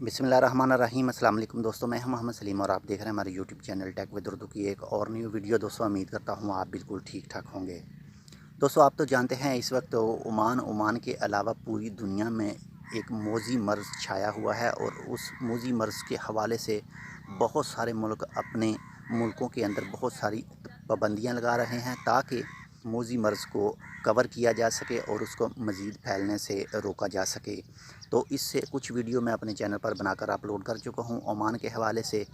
बिस्मिल्लाहिर्रहमानिर्रहीम। अस्सलाम वालेकुम दोस्तों, मैं हूं मोहम्मद सलीम और आप देख रहे हैं हमारे YouTube channel tech with Urdu की एक और न्यू वीडियो। दोस्तों उम्मीद करता हूं आप बिल्कुल ठीक ठाक होंगे। दोस्तों आप तो जानते हैं इस वक्त ओमान के अलावा पूरी दुनिया में एक मौजी मर्ज़ छाया हुआ है और उस मौजी मर्ज़ के हवाले से बहुत सारे मुल्क अपने मुल्कों के अंदर बहुत सारी पाबंदियाँ लगा रहे हैं ताकि मौजी मर्ज़ को कवर किया जा सके और उसको मज़ीद फैलने से रोका जा सके। तो इससे कुछ वीडियो मैं अपने चैनल पर बनाकर अपलोड कर चुका हूं ओमान के हवाले से,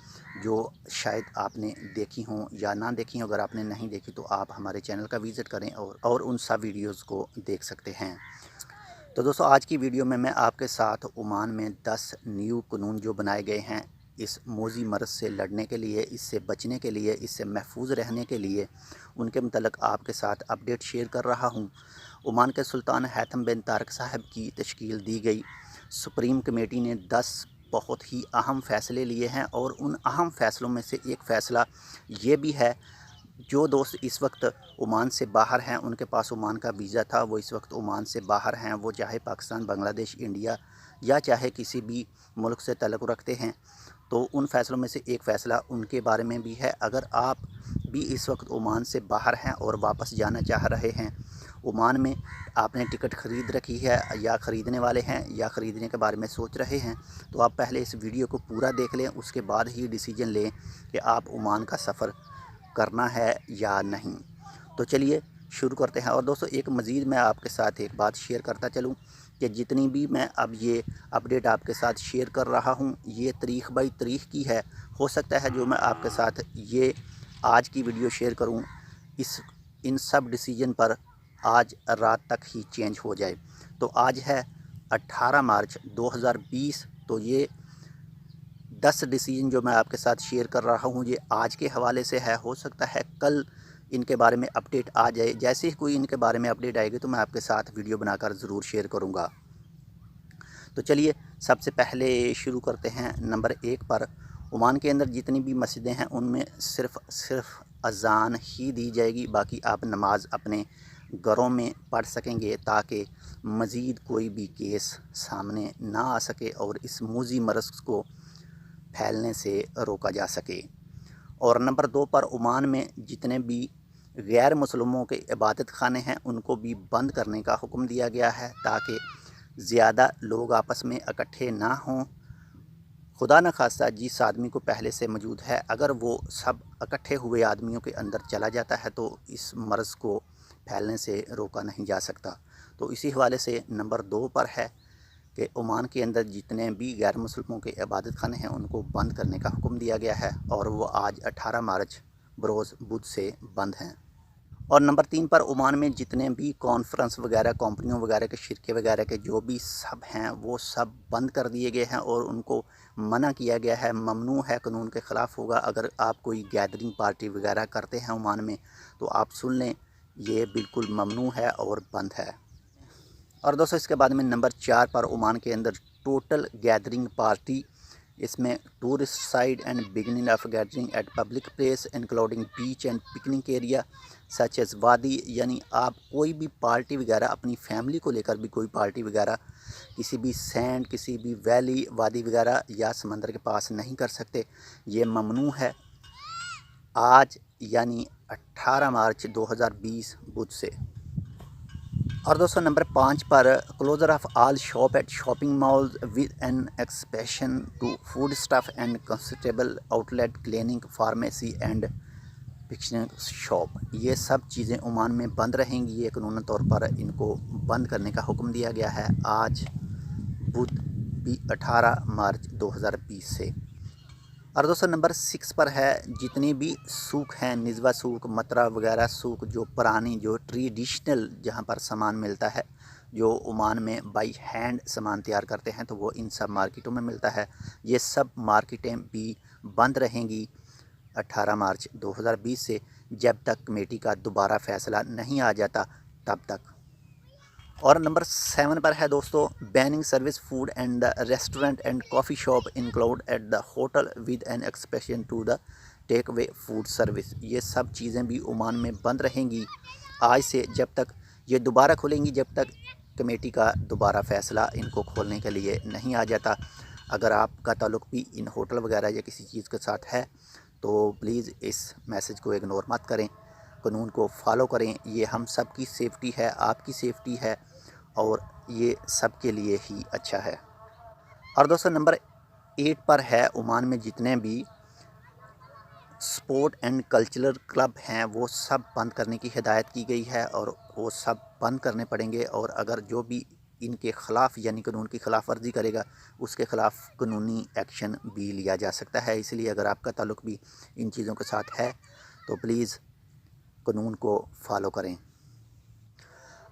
जो शायद आपने देखी हों या ना देखी हों। अगर आपने नहीं देखी तो आप हमारे चैनल का विज़िट करें और उन सब वीडियोज़ को देख सकते हैं। तो दोस्तों आज की वीडियो में मैं आपके साथ ओमान में 10 न्यू कानून जो बनाए गए हैं इस मौजी मर्ज़ से लड़ने के लिए, इससे बचने के लिए, इससे महफूज रहने के लिए, उनके मतलब आपके साथ अपडेट शेयर कर रहा हूं। ओमान के सुल्तान हैथम बिन तारिक साहब की तश्कील दी गई सुप्रीम कमेटी ने 10 बहुत ही अहम फ़ैसले लिए हैं और उन अहम फ़ैसलों में से एक फ़ैसला ये भी है, जो दोस्त इस वक्त ओमान से बाहर हैं, उनके पास ओमान का वीज़ा था, वो इस वक्त ओमान से बाहर हैं, वो चाहे पाकिस्तान, बांग्लादेश, इंडिया या चाहे किसी भी मुल्क से तल्लुक़ रखते हैं, तो उन फ़ैसलों में से एक फ़ैसला उनके बारे में भी है। अगर आप भी इस वक्त ओमान से बाहर हैं और वापस जाना चाह रहे हैं ओमान में, आपने टिकट ख़रीद रखी है या ख़रीदने वाले हैं या ख़रीदने के बारे में सोच रहे हैं, तो आप पहले इस वीडियो को पूरा देख लें, उसके बाद ही डिसीजन लें कि आप ओमान का सफ़र करना है या नहीं। तो चलिए शुरू करते हैं। और दोस्तों एक मज़ीद मैं आपके साथ एक बात शेयर करता चलूं कि जितनी भी मैं अब ये अपडेट आपके साथ शेयर कर रहा हूं ये तारीख़ बाई तारीख़ की है। हो सकता है जो मैं आपके साथ ये आज की वीडियो शेयर करूं इन सब डिसीजन पर आज रात तक ही चेंज हो जाए। तो आज है 18 मार्च 2020। तो ये 10 डिसीजन जो मैं आपके साथ शेयर कर रहा हूँ ये आज के हवाले से है। हो सकता है कल इनके बारे में अपडेट आ जाए। जैसे ही कोई इनके बारे में अपडेट आएगी तो मैं आपके साथ वीडियो बनाकर ज़रूर शेयर करूँगा। तो चलिए सबसे पहले शुरू करते हैं नंबर 1 पर। ओमान के अंदर जितनी भी मस्जिदें हैं उनमें सिर्फ़ अज़ान ही दी जाएगी, बाकी आप नमाज अपने घरों में पढ़ सकेंगे ताकि मज़ीद कोई भी केस सामने ना आ सके और इस मौजी मर्ज़ को फैलने से रोका जा सके। और नंबर 2 पर ओमान में जितने भी गैर मुसलमानों के इबादत खाने हैं उनको भी बंद करने का हुक्म दिया गया है ताकि ज़्यादा लोग आपस में इकट्ठे ना हों। खुदा न खास्ता जिस आदमी को पहले से मौजूद है अगर वो सब इकट्ठे हुए आदमियों के अंदर चला जाता है तो इस मर्ज़ को फैलने से रोका नहीं जा सकता। तो इसी हवाले से नंबर 2 पर है कि ओमान के अंदर जितने भी गैर मुसलमानों के इबादत खाने हैं उनको बंद करने का हुक्म दिया गया है और वो आज 18 मार्च बरोज़ बुध से बंद हैं। और नंबर 3 पर ओमान में जितने भी कॉन्फ्रेंस वगैरह, कंपनियों वगैरह के शिरके वगैरह के जो भी सब हैं वो सब बंद कर दिए गए हैं और उनको मना किया गया है, ममनू है, कानून के ख़िलाफ़ होगा। अगर आप कोई गैदरिंग पार्टी वगैरह करते हैं ओमान में तो आप सुन लें, ये बिल्कुल ममनू है और बंद है। और दोस्तों इसके बाद में नंबर 4 पर ओमान के अंदर टोटल गैदरिंग पार्टी, इसमें tourist side and beginning of gathering eight public place including beach and picnic area such as वादी, यानी आप कोई भी पार्टी वगैरह अपनी फैमिली को लेकर भी कोई पार्टी वगैरह किसी भी सैंड, किसी भी वैली, वादी वगैरह या समंदर के पास नहीं कर सकते। ये ममनू है आज यानी 18 मार्च 2020 बुध से। और दोस्तों नंबर 5 पर closure of all shop at shopping malls with an expansion to food stuff and constable outlet, cleaning, pharmacy and fictional shop, ये सब चीज़ें ओमान में बंद रहेंगी। ये कानूनी तौर पर इनको बंद करने का हुक्म दिया गया है आज बुध 18 मार्च 2020 से। और दोस्तों नंबर 6 पर है जितनी भी सूख हैं, निज़वा सूख, मतरा वगैरह सूख, जो पुरानी जो ट्रेडिशनल जहाँ पर सामान मिलता है, जो ओमान में बाई हैंड सामान तैयार करते हैं, तो वो इन सब मार्केटों में मिलता है। ये सब मार्केटें भी बंद रहेंगी 18 मार्च 2020 से, जब तक कमेटी का दोबारा फ़ैसला नहीं आ जाता तब तक। और नंबर 7 पर है दोस्तों banning service food and the restaurant and coffee shop include at the hotel with an expansion to the take away food service. ये सब चीज़ें भी ओमान में बंद रहेंगी आज से, जब तक ये दोबारा खुलेंगी, जब तक कमेटी का दोबारा फ़ैसला इनको खोलने के लिए नहीं आ जाता। اگر آپ کا تعلق بھی ان ہوٹل وغیرہ یا کسی چیز کے ساتھ ہے تو پلیز اس میسج کو اگنور مت کریں، قانون کو فالو کریں۔ یہ ہم سب کی سیفٹی ہے، آپ کی سیفٹی ہے، اور یہ سب کے لیے ہی اچھا ہے۔ اور دوستو نمبر 8 پر ہے عمان میں جتنے بھی سپورٹ اینڈ کلچرل کلب ہیں وہ سب بند کرنے کی ہدایت کی گئی ہے، اور وہ سب بند کرنے پڑیں گے، اور اگر جو بھی ان کے خلاف یعنی قانون کی خلاف ورزی کرے گا اس کے خلاف قانونی ایکشن بھی لیا جا سکتا ہے۔ اس لیے اگر آپ کا تعلق بھی ان چیزوں کے ساتھ ہے تو پلیز قانون کو فالو کریں۔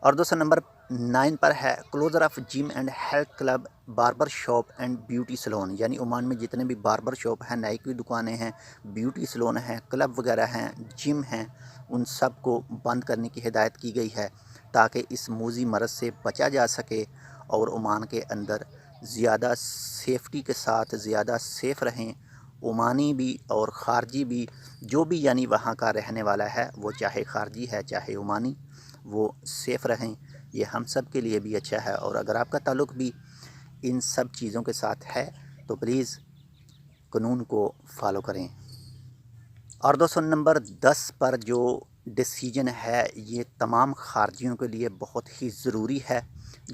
اور دوستو نمبر 9 پر ہے closure of gym and health club, barber shop and beauty salon, یعنی عمان میں جتنے بھی باربر شاپ ہیں، نائی کی دکانیں ہیں، بیوٹی سلون ہیں، کلب وغیرہ ہیں، جم ہیں، ان سب کو بند کرنے کی ہدایت کی گئی ہے تاکہ اس موذی مرض سے بچا جا سکے اور عمان کے اندر زیادہ سیفٹی کے ساتھ زیادہ سیف رہیں عمانی بھی اور خارجی بھی، جو بھی یعنی وہاں کا رہنے والا ہے، وہ چاہے خارجی ہے چاہے عمانی، وہ سیف رہیں۔ یہ ہم سب کے لیے بھی اچھا ہے، اور اگر آپ کا تعلق بھی ان سب چیزوں کے ساتھ ہے تو پلیز قانون کو فالو کریں۔ اور دوستو نمبر 10 پر جو ڈیسیجن ہے یہ تمام خارجیوں کے لیے بہت ہی ضروری ہے،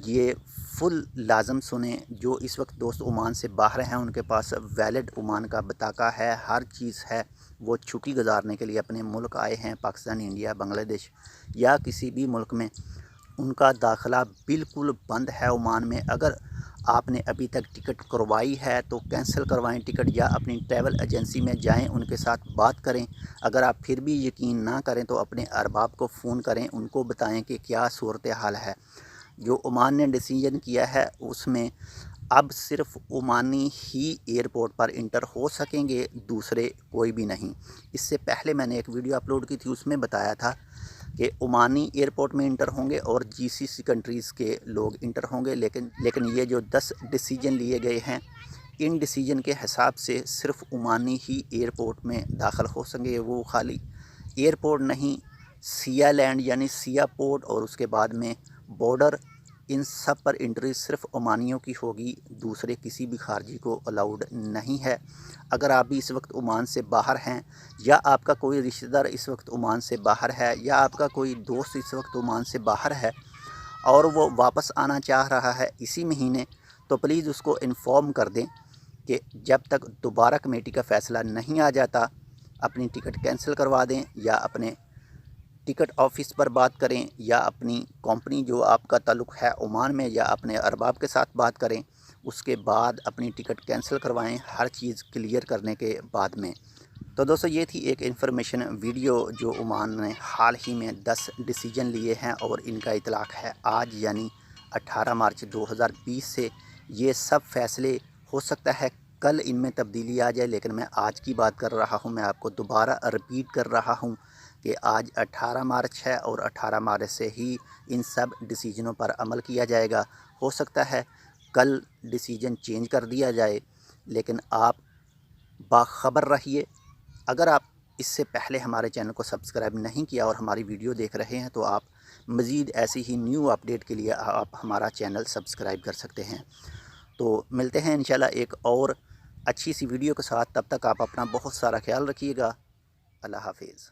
یہ فل لازم سنیں۔ جو اس وقت دوست عمان سے باہر ہیں ان کے پاس ویلڈ عمان کا بطاقہ ہے، ہر چیز ہے، وہ چھٹی گزارنے کے لیے اپنے ملک آئے ہیں، پاکستان، انڈیا، بنگلہ دیش یا کسی بھی ملک میں، ان کا داخلہ بالکل بند ہے عمان میں۔ اگر آپ نے ابھی تک ٹکٹ کروائی ہے تو کینسل کروائیں ٹکٹ، یا اپنی ٹریول ایجنسی میں جائیں، ان کے ساتھ بات کریں۔ اگر آپ پھر بھی یقین نہ کریں تو اپنے ارباب کو فون کریں، ان کو بتائیں کہ کیا صورتحال ہے۔ جو عمان نے ڈیسیجن کیا ہے اس میں اب صرف عمانی ہی ایئرپورٹ پر انٹر ہو سکیں گے، دوسرے کوئی بھی نہیں۔ اس سے پہلے میں نے ایک ویڈیو اپلوڈ کی تھی، اس میں بتایا تھا کہ عمانی ایئرپورٹ میں انٹر ہوں گے اور جی سی سی کنٹریز کے لوگ انٹر ہوں گے، لیکن یہ جو 10 ڈیسیجن لیے گئے ہیں، ان ڈیسیجن کے حساب سے صرف عمانی ہی ایئرپورٹ میں داخل ہو سکیں گے۔ وہ خالی ایئرپورٹ نہیں، سیاہ لینڈ یعنی سیاہ پورٹ اور اس کے بعد میں بارڈر، ان سب پر انٹری صرف عمانیوں کی ہوگی، دوسرے کسی بھی خارجی کو الاؤڈ نہیں ہے۔ اگر آپ بھی اس وقت عمان سے باہر ہیں، یا آپ کا کوئی رشتہ دار اس وقت عمان سے باہر ہے، یا آپ کا کوئی دوست اس وقت عمان سے باہر ہے اور وہ واپس آنا چاہ رہا ہے اسی مہینے، تو پلیز اس کو انفارم کر دیں کہ جب تک دوبارہ کمیٹی کا فیصلہ نہیں آ جاتا اپنی ٹکٹ کینسل کروا دیں، یا اپنے ٹکٹ آفس پر بات کریں، یا اپنی کمپنی جو آپ کا تعلق ہے عمان میں، یا اپنے ارباب کے ساتھ بات کریں، اس کے بعد اپنی ٹکٹ کینسل کروائیں، ہر چیز کلیئر کرنے کے بعد میں۔ تو دوستو یہ تھی ایک انفارمیشن ویڈیو جو عمان نے حال ہی میں 10 ڈیسیجن لیے ہیں، اور ان کا اطلاق ہے آج یعنی 18 مارچ 2020 سے۔ یہ سب فیصلے ہو سکتا ہے کل ان میں تبدیلی آ جائے، لیکن میں آج کی بات کر رہا ہوں، میں آپ کو دوبارہ رپیٹ کر رہا ہوں کہ آج 18 مارچ ہے، اور 18 مارچ سے ہی ان سب ڈیسیجنوں پر عمل کیا جائے گا۔ ہو سکتا ہے کل ڈیسیجن چینج کر دیا جائے، لیکن آپ باخبر رہیے۔ اگر آپ اس سے پہلے ہمارے چینل کو سبسکرائب نہیں کیا اور ہماری ویڈیو دیکھ رہے ہیں تو آپ مزید ایسی ہی نیو اپڈیٹ کے لیے آپ ہمارا چینل سبسکرائب کر سکتے ہیں۔ تو ملتے ہیں انشاءاللہ ایک اور اچھی سی ویڈیو کے ساتھ، تب تک آپ اپنا بہت سارا خیال رکھیے گا۔ اللہ حافظ۔